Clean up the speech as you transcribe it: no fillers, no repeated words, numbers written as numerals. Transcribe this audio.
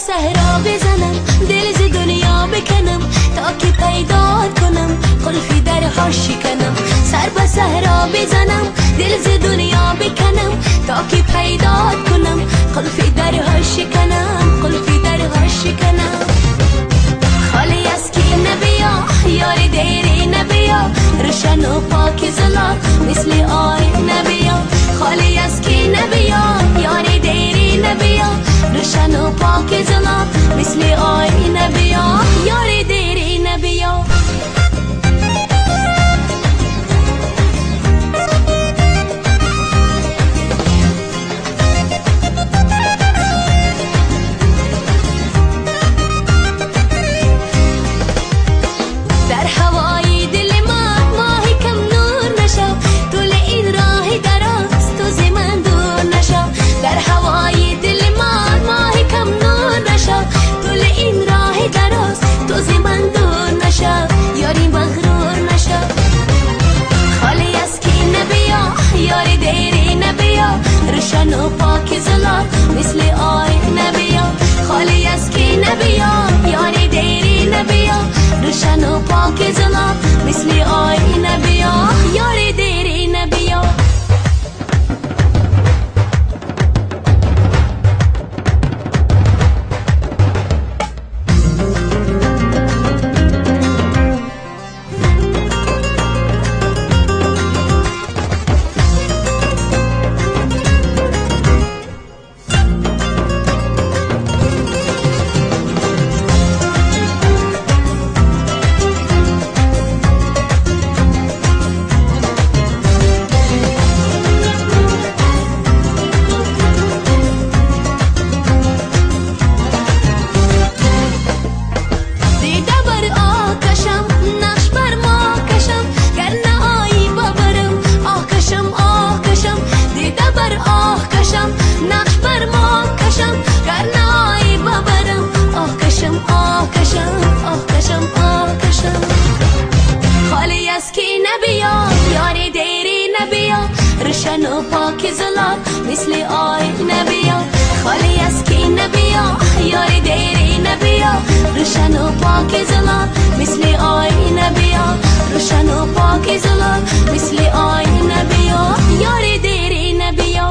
صحرا بزنم دل ز دنیا بکنم تا که پیدا کنم قلفی درها شکنم. سر به صحرا بزنم دل ز دنیا بکنم تا که پیدا کنم قلفی درها شکنم. قلفی درها شکنم. خالی از کی نبیا یار دیری نبیا روشن و پاک زلا مثل آی نبیا. خالی از کی نبیا یار دیری نبیا روشن و پاک زلا مثل آی نبیا. یار دیری نبیا. در هوای دل من ماهی کم نور نشو طول این راه دراز تو ز من دور نشو. در هوای دل من ماهی کم نور نشو طول این راه دراز تو ز من دور نشو. یاری مغرور نشو. خالی از کی نبیا یار دیری نبیا روشن و پاک زلا مثل آی نبیا. خالی از کی نبیا یار دیری نبیا روشن و پاک زلا مثل آی نبیا. یار دیری نبیا. روشن و پاک زلا مثل آی نبیا. خالی از کی نبیا یار دیری نبیا روشن و پاک زلا مثل آی نبیا. روشن و پاک زلا مثل آی نبیا. یار دیری نبیا.